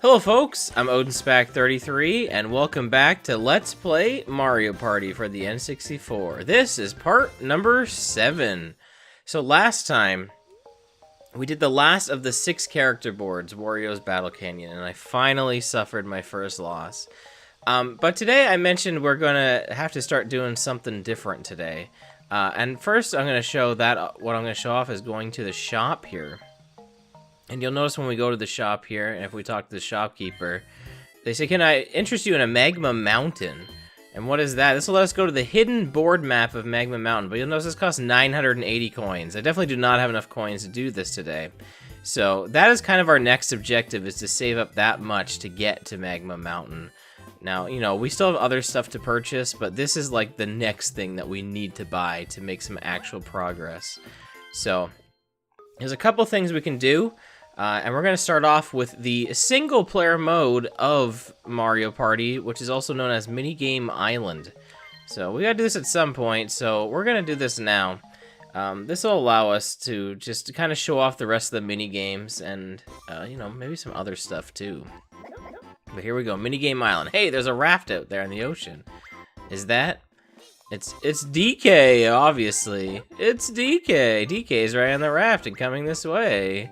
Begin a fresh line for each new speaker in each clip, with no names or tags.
Hello folks, I'm OdinSpack33, and welcome back to Let's Play Mario Party for the N64. This is part number 7. So last time, we did the last of the 6 character boards, Wario's Battle Canyon, and I finally suffered my first loss. But today I mentioned we're gonna have to start doing something different today. And first I'm gonna show that, what I'm gonna show off is going to the shop here. And you'll notice when we go to the shop here, and if we talk to the shopkeeper, they say, can I interest you in a Magma Mountain? And what is that? This will let us go to the hidden board map of Magma Mountain, but you'll notice this costs 980 coins. I definitely do not have enough coins to do this today. So that is kind of our next objective, is to save up that much to get to Magma Mountain. Now, you know, we still have other stuff to purchase, but this is like the next thing that we need to buy to make some actual progress. So there's a couple things we can do. And we're going to start off with the single-player mode of Mario Party, which is also known as Minigame Island. So we got to do this at some point, so we're going to do this now. This will allow us to just kind of show off the rest of the mini-games and, you know, maybe some other stuff too. But here we go, Minigame Island. Hey, there's a raft out there in the ocean. Is that? It's DK, obviously. It's DK. DK's right on the raft and coming this way.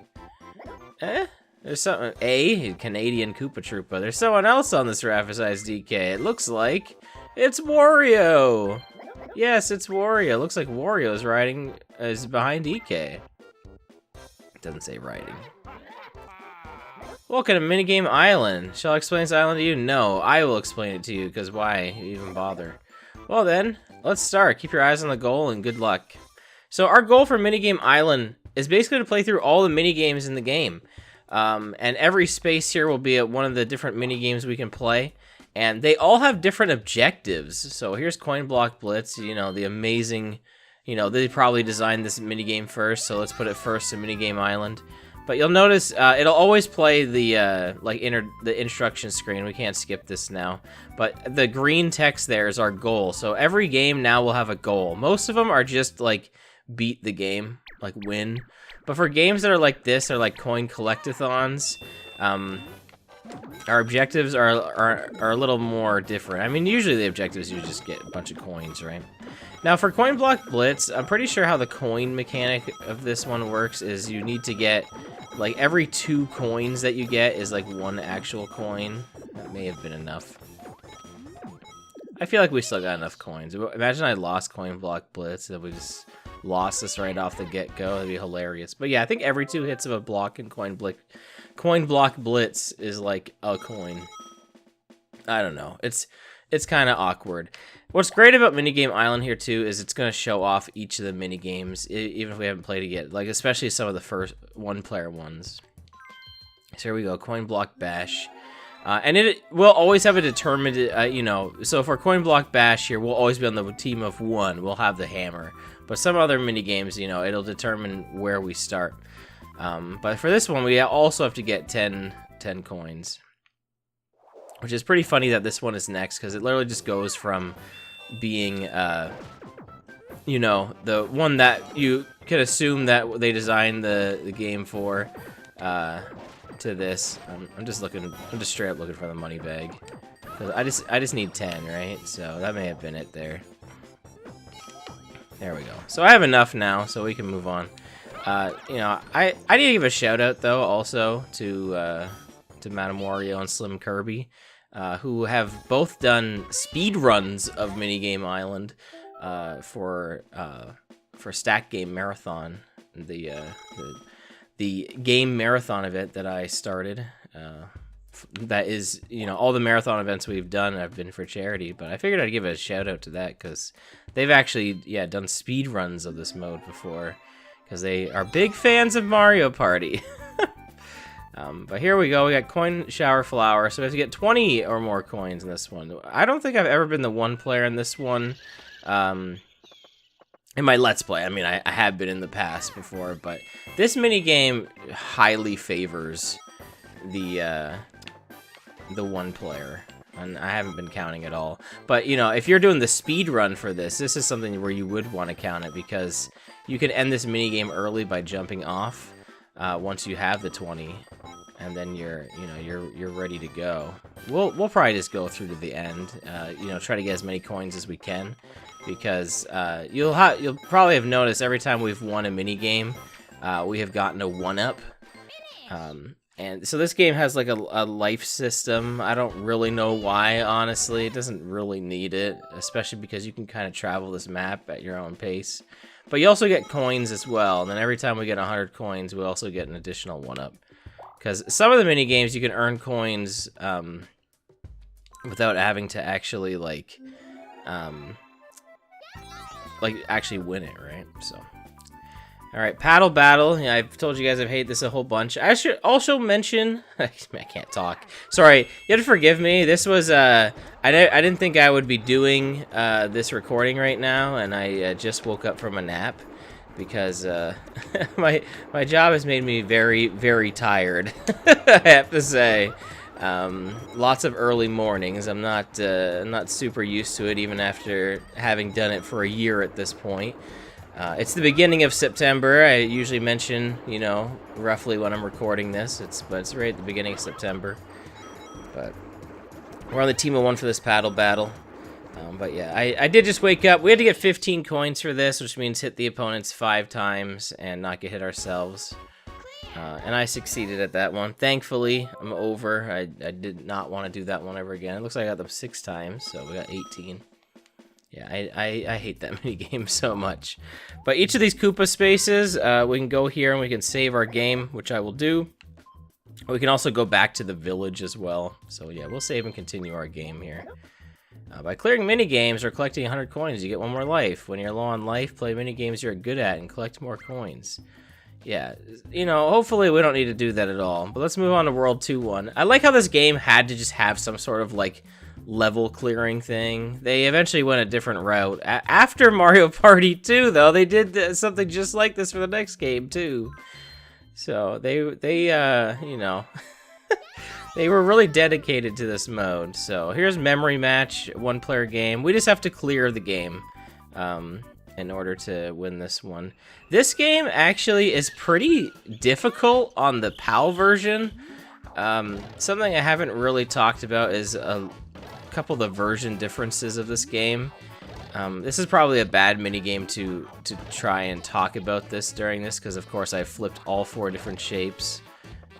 There's something. Canadian Koopa Troopa. There's someone else on this raft besides DK. It looks like it's Wario. Yes, it's Wario. It looks like Wario is behind DK. It doesn't say riding. Welcome to Minigame Island. Shall I explain this island to you? No, I will explain it to you, because why even bother? Well then, let's start. Keep your eyes on the goal and good luck. So our goal for Minigame Island is basically to play through all the mini-games in the game. And every space here will be at one of the different mini-games we can play. And they all have different objectives. So here's Coin Block Blitz, you know, the amazing, you know, they probably designed this mini-game first, so let's put it first in Minigame Island. But you'll notice it'll always play the the instruction screen. We can't skip this now. But the green text there is our goal. So every game now will have a goal. Most of them are just like beat the game, like win. But for games that are like this, or like coin collectathons, our objectives are a little more different. I mean, usually the objectives you just get a bunch of coins, right? Now for Coin Block Blitz, I'm pretty sure how the coin mechanic of this one works is you need to get, like, every 2 coins that you get is like 1 actual coin. That may have been enough. I feel like we still got enough coins. Imagine I lost Coin Block Blitz and we just lost this right off the get-go. That'd be hilarious. But yeah, I think every 2 hits of a block in Coin Block Blitz is like a coin. I don't know. It's kind of awkward. What's great about Minigame Island here too is it's going to show off each of the minigames, even if we haven't played it yet. Like, especially some of the first one-player ones. So here we go, Coin Block Bash. And it will always have a determined, you know, so for Coin Block Bash here, we'll always be on the team of 1. We'll have the hammer. But some other mini-games, you know, it'll determine where we start. But for this one, we also have to get 10 coins. Which is pretty funny that this one is next, because it literally just goes from being, you know, the one that you could assume that they designed the game for, to this. I'm just straight up looking for the money bag. 'Cause I just need 10, right? So that may have been it there. There we go. So I have enough now, so we can move on. You know, I need to give a shout out though, also to Madam Wario and Slim Kirby, who have both done speed runs of Minigame Island for Stack Game Marathon, the game marathon event that I started. That is, you know, all the marathon events we've done have been for charity, but I figured I'd give a shout out to that because they've actually, yeah, done speed runs of this mode before, because they are big fans of Mario Party. But here we go, we got Coin Shower Flower, so we have to get 20 or more coins in this one. I don't think I've ever been the 1 player in this one, in my Let's Play. I mean, I have been in the past before, but this minigame highly favors the 1 player, and I haven't been counting at all. But, you know, if you're doing the speed run for this is something where you would want to count it, because you can end this minigame early by jumping off once you have the 20. and then you're ready to go. We'll probably just go through to the end. You know, try to get as many coins as we can, because you'll probably have noticed every time we've won a mini game, we have gotten a 1-up. And so this game has like a life system. I don't really know why, honestly. It doesn't really need it, especially because you can kind of travel this map at your own pace. But you also get coins as well, and then every time we get 100 coins, we also get an additional 1-up. Because some of the mini games you can earn coins without having to actually like actually win it, right? So. Alright, Paddle Battle. Yeah, I've told you guys I've hated this a whole bunch. I should also mention... I can't talk. Sorry, you have to forgive me. This was... I didn't think I would be doing this recording right now, and I just woke up from a nap, because my job has made me very, very tired, I have to say. Lots of early mornings. I'm not super used to it, even after having done it for a year at this point. It's the beginning of September. I usually mention, you know, roughly when I'm recording this. But it's right at the beginning of September. But we're on the team of 1 for this paddle battle. But yeah, I did just wake up. We had to get 15 coins for this, which means hit the opponents 5 times and not get hit ourselves. And I succeeded at that one. Thankfully, I'm over. I did not want to do that one ever again. It looks like I got them 6 times, so we got 18. Yeah, I hate that mini game so much. But each of these Koopa spaces, we can go here and we can save our game, which I will do. We can also go back to the village as well. So yeah, we'll save and continue our game here. By clearing mini games or collecting 100 coins, you get 1 more life. When you're low on life, play mini games you're good at and collect more coins. Yeah, you know, hopefully we don't need to do that at all. But let's move on to World 2-1. I like how this game had to just have some sort of like level clearing thing. They eventually went a different route. After Mario Party 2, though, they did something just like this for the next game too. So they you know, they were really dedicated to this mode. So here's Memory Match, 1-player game. We just have to clear the game in order to win this one. This game actually is pretty difficult on the PAL version. Something I haven't really talked about is a couple of the version differences of this game. This is probably a bad minigame to try and talk about this during this, because of course I flipped all 4 different shapes,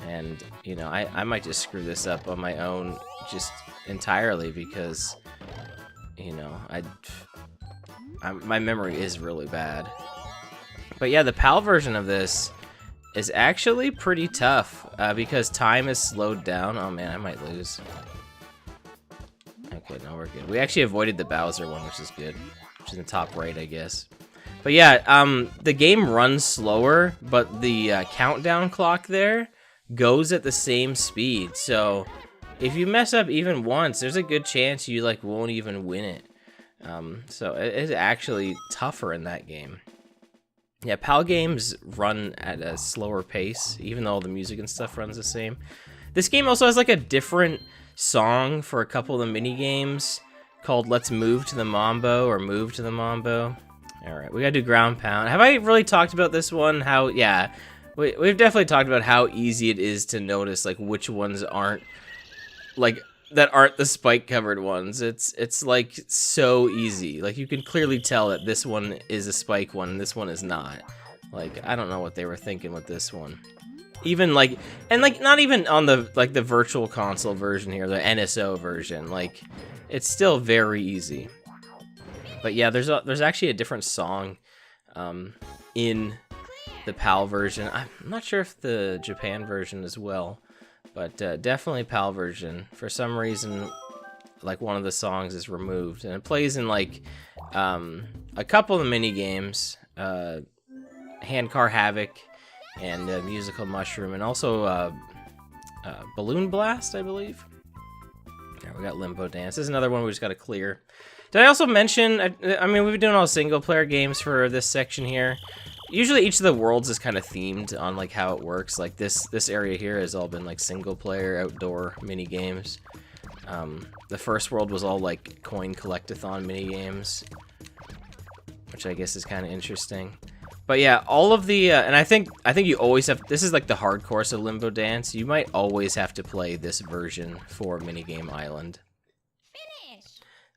and you know, I might just screw this up on my own just entirely, because you know, my memory is really bad. But yeah, the PAL version of this is actually pretty tough, because time is slowed down. Oh man, I might lose. Okay, no, we're good. We actually avoided the Bowser one, which is good. Which is in the top right, I guess. But yeah, the game runs slower, but the countdown clock there goes at the same speed. So if you mess up even once, there's a good chance you like won't even win it. So it's actually tougher in that game. Yeah, PAL games run at a slower pace, even though the music and stuff runs the same. This game also has like a different song for a couple of the mini games called Let's Move to the Mambo or Move to the Mambo. Alright, we gotta do ground pound. Have I really talked about this one? How, yeah, we've definitely talked about how easy it is to notice like which ones aren't, like, that aren't the spike covered ones. It's like so easy. Like you can clearly tell that this one is a spike one and this one is not. Like, I don't know what they were thinking with this one. Even like, and like not even on the like the virtual console version here, the NSO version, like it's still very easy. But yeah, there's actually a different song in the PAL version. I'm not sure if the Japan version as well, but definitely PAL version. For some reason, like one of the songs is removed, and it plays in like a couple of the mini games, Handcar Havoc and Musical Mushroom, and also Balloon Blast, I believe. Yeah, we got Limbo Dance. This is another one we just got to clear. Did I also mention, I mean, we've been doing all single-player games for this section here. Usually each of the worlds is kind of themed on like how it works. Like this area here has all been like single-player outdoor mini games. The first world was all like coin collect-a-thon mini games, which I guess is kind of interesting. But yeah, all of the and I think you always have. This is like the hard course of Limbo Dance. You might always have to play this version for Minigame Island.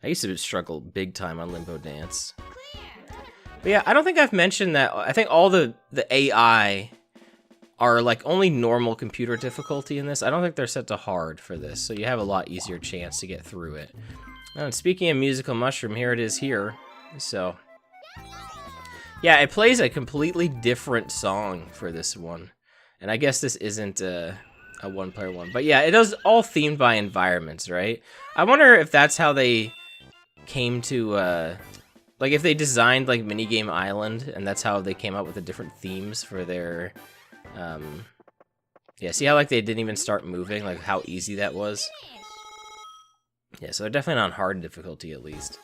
I used to struggle big time on Limbo Dance. But yeah, I don't think I've mentioned that. I think all the AI are like only normal computer difficulty in this. I don't think they're set to hard for this, so you have a lot easier chance to get through it. And speaking of Musical Mushroom, here it is here. So yeah, it plays a completely different song for this one. And I guess this isn't a one-player one. But yeah, it is all themed by environments, right? I wonder if that's how they came to, like, if they designed, like, Minigame Island, and that's how they came up with the different themes for their, yeah, see how, like, they didn't even start moving? Like, how easy that was? Yeah, so they're definitely not on hard difficulty, at least.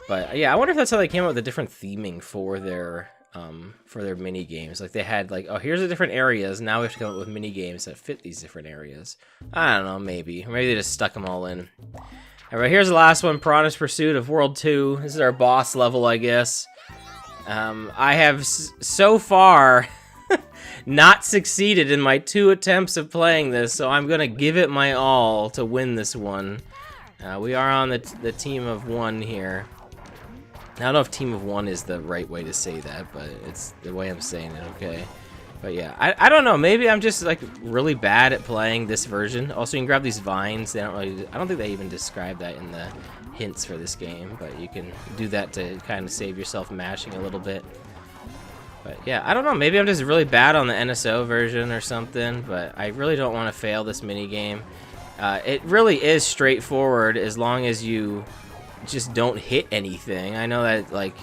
But yeah, I wonder if that's how they came up with the different theming for their mini games. Like they had like, oh, here's the different areas. Now we have to come up with mini games that fit these different areas. I don't know, maybe. Or maybe they just stuck them all in. All right, here's the last one, Piranha's Pursuit of World 2. This is our boss level, I guess. I have so far not succeeded in my 2 attempts of playing this, so I'm gonna give it my all to win this one. We are on the team of 1 here. I don't know if team of 1 is the right way to say that, but it's the way I'm saying it, okay? But yeah, I don't know, maybe I'm just like really bad at playing this version. Also, you can grab these vines. They don't really, I don't think they even describe that in the hints for this game, but you can do that to kind of save yourself mashing a little bit. But yeah, I don't know, maybe I'm just really bad on the NSO version or something, but I really don't want to fail this mini game. It really is straightforward as long as you just don't hit anything. I know that, like,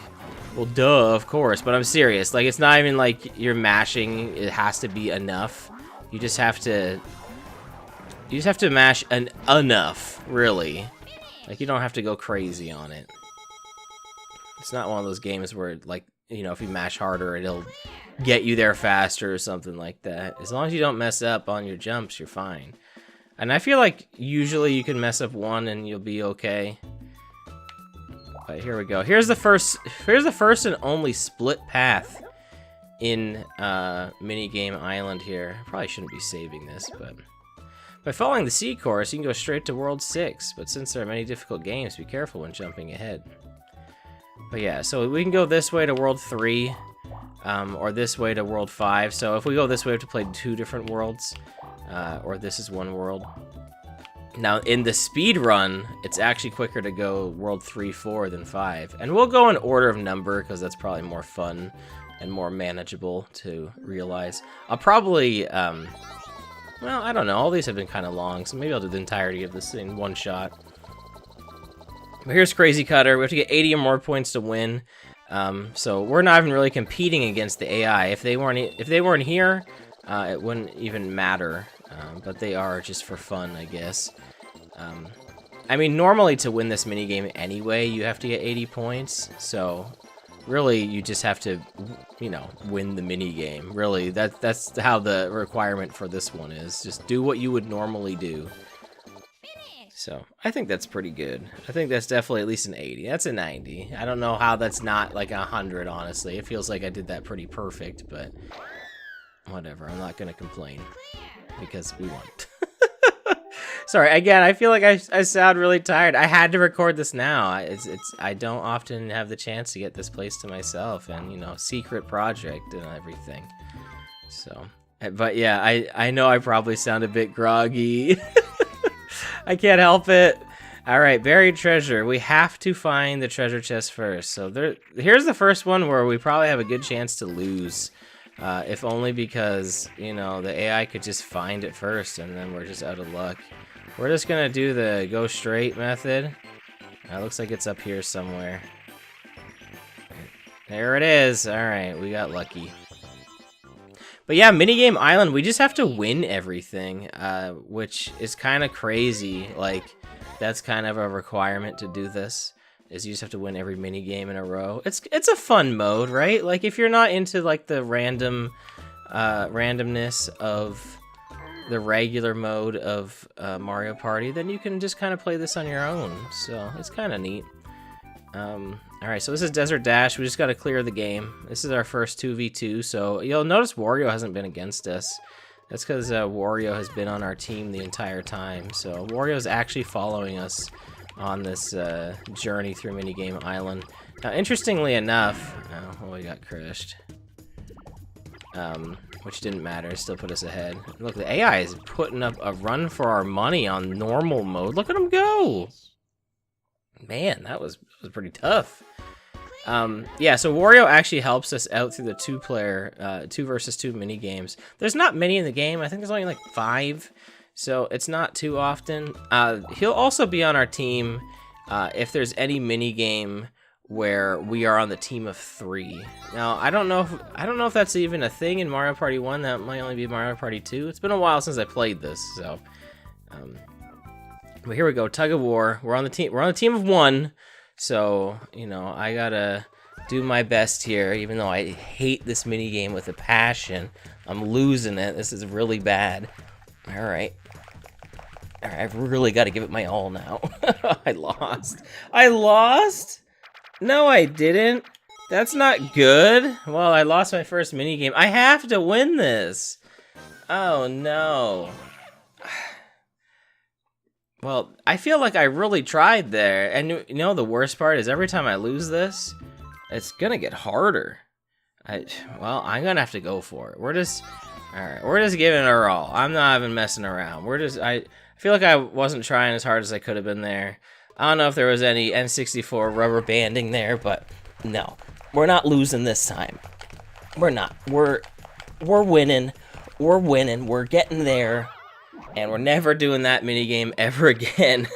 well, duh, of course, but I'm serious. Like, it's not even like you're mashing. It has to be enough. You just have to mash enough, really. Like, you don't have to go crazy on it. It's not one of those games where, like, you know, if you mash harder, it'll get you there faster or something like that. As long as you don't mess up on your jumps, you're fine. And I feel like usually you can mess up one and you'll be okay. But here we go. Here's the first and only split path in Minigame Island here. I probably shouldn't be saving this, but by following the C course, you can go straight to World 6. But since there are many difficult games, be careful when jumping ahead. But yeah, so we can go this way to World 3, or this way to World 5. So if we go this way, we have to play 2 different worlds, or this is 1 world. Now, in the speed run, it's actually quicker to go World 3, 4 than 5. And we'll go in order of number, because that's probably more fun and more manageable to realize. I'll probably, well, I don't know. All these have been kind of long, so maybe I'll do the entirety of this in one shot. But here's Crazy Cutter. We have to get 80 or more points to win. So we're not even really competing against the AI. If they weren't here, it wouldn't even matter. But they are just for fun, I guess. I mean, normally to win this minigame anyway, you have to get 80 points. So, really, you just have to, you know, win the minigame. Really, that's how the requirement for this one is. Just do what you would normally do. So, I think that's pretty good. I think that's definitely at least an 80. That's a 90. I don't know how that's not like 100, honestly. It feels like I did that pretty perfect, but whatever. I'm not going to complain. Because we won. Sorry, again, I feel like I sound really tired. I had to record this now. I don't often have the chance to get this place to myself, and you know, secret project and everything. So, but yeah, I know I probably sound a bit groggy. I can't help it. All right, buried treasure. We have to find the treasure chest first. So here's the first one where we probably have a good chance to lose. If only because, you know, the AI could just find it first and then we're just out of luck. We're just gonna do the go straight method. Looks like it's up here somewhere. There it is. Alright, we got lucky. But yeah, Minigame Island, we just have to win everything, which is kind of crazy. Like, that's kind of a requirement to do this. Is you just have to win every mini game in a row. It's a fun mode, right? Like if you're not into like the randomness of the regular mode of Mario Party, then you can just kind of play this on your own. So it's kind of neat. Alright, so this is Desert Dash. We just gotta clear the game. This is our first 2v2, so you'll notice Wario hasn't been against us. That's because Wario has been on our team the entire time. So Wario's actually following us on this journey through Minigame Island. Now, interestingly enough... Oh, well, we got crushed. Which didn't matter, it still put us ahead. Look, the AI is putting up a run for our money on normal mode. Look at him go! Man, that was pretty tough. Yeah, so Wario actually helps us out through the 2 versus 2 mini games. There's not many in the game. I think there's only like 5, so it's not too often. He'll also be on our team if there's any mini game where we are on the team of 3. Now, I don't know if that's even a thing in Mario Party 1. That might only be Mario Party 2. It's been a while since I played this, so. But here we go, tug of war. We're on the team. We're on a team of 1. So, you know, I gotta do my best here, even though I hate this mini game with a passion. I'm losing it. This is really bad. Alright. Alright, I've really got to give it my all now. I lost. I lost? No, I didn't. That's not good. Well, I lost my first mini game. I have to win this. Oh, no. Well, I feel like I really tried there, and you know the worst part is every time I lose this, it's gonna get harder. Well, I'm gonna have to go for it. We're just giving it our all. I'm not even messing around. I feel like I wasn't trying as hard as I could have been there. I don't know if there was any N64 rubber banding there, but no, we're not losing this time. We're not. We're winning. We're winning. We're getting there. And we're never doing that minigame ever again.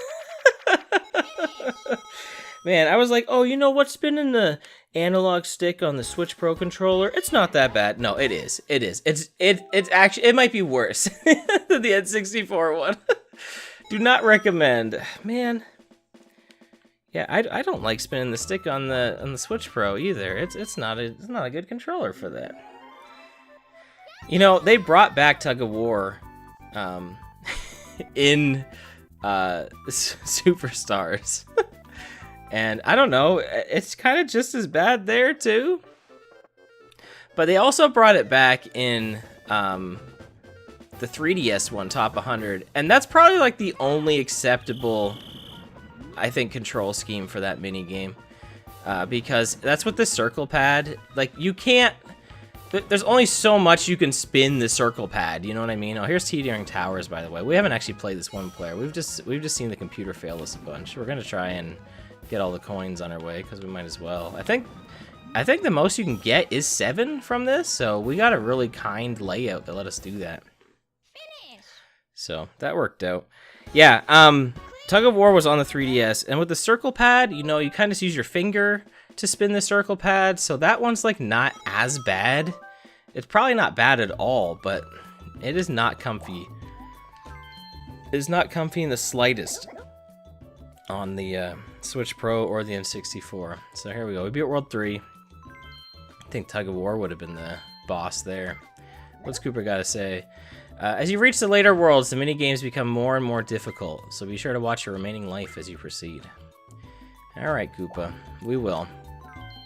Man, I was like, oh, you know what? Spinning the analog stick on the Switch Pro controller, it's not that bad. No, it is. It is. It's actually, it might be worse than the N64 one. Do not recommend. Man. Yeah, I don't like spinning the stick on the Switch Pro either. It's not a good controller for that. You know, they brought back Tug of War in Superstars. And I don't know, it's kind of just as bad there too. But they also brought it back in the 3DS one, Top 100, and that's probably like the only acceptable, I think, control scheme for that mini game, because that's what the circle pad, like, you can't. There's only so much you can spin the circle pad, you know what I mean? Oh, here's Teetering Towers, by the way. We haven't actually played this one player. We've just seen the computer fail us a bunch. We're gonna try and get all the coins on our way because we might as well. I think the most you can get is 7 from this, so we got a really kind layout that let us do that. So that worked out. Yeah, Tug of War was on the 3DS, and with the circle pad, you know, you kind of just use your finger to spin the circle pad, so that one's like not as bad. It's probably not bad at all, but it is not comfy. It is not comfy in the slightest on the Switch Pro or the N64. So here we go. We beat World 3. I think Tug of War would have been the boss there. What's Cooper got to say? As you reach the later worlds, the mini games become more and more difficult, so be sure to watch your remaining life as you proceed. Alright, Koopa. We will.